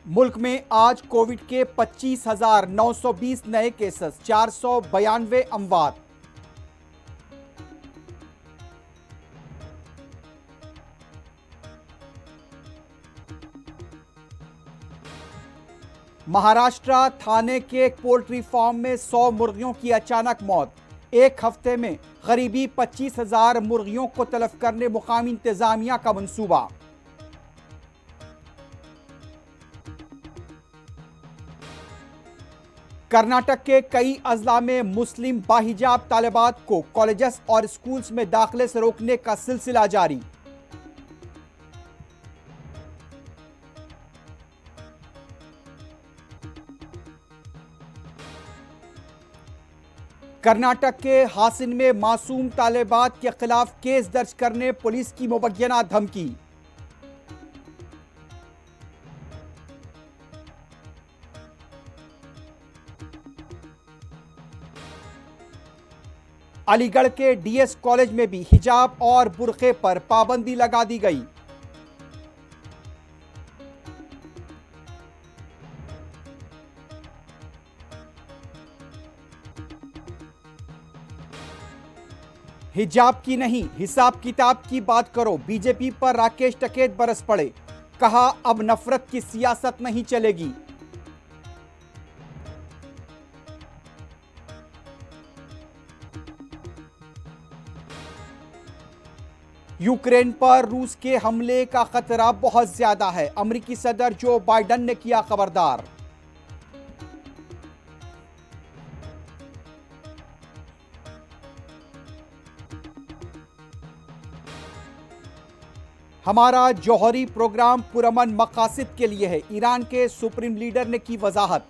मुल्क में आज कोविड के 25,920 नए केसेस, 492 अमवात। महाराष्ट्र थाने के एक पोल्ट्री फार्म में 100 मुर्गियों की अचानक मौत। एक हफ्ते में करीबी 25,000 मुर्गियों को तलब करने मुकामी इंतजामिया का मंसूबा। कर्नाटक के कई अजला में मुस्लिम बाहिजाब तालिबात को कॉलेजेस और स्कूल्स में दाखिले से रोकने का सिलसिला जारी। कर्नाटक के हासिन में मासूम तालिबात के खिलाफ केस दर्ज करने पुलिस की मुबैना धमकी। अलीगढ़ के डीएस कॉलेज में भी हिजाब और बुर्के पर पाबंदी लगा दी गई। हिजाब की नहीं, हिसाब किताब की बात करो। बीजेपी पर राकेश टिकैत बरस पड़े, कहा अब नफरत की सियासत नहीं चलेगी। यूक्रेन पर रूस के हमले का खतरा बहुत ज्यादा है, अमेरिकी सदर जो बाइडेन ने किया खबरदार। हमारा जौहरी प्रोग्राम पुरअमन मकासद के लिए है, ईरान के सुप्रीम लीडर ने की वजाहत।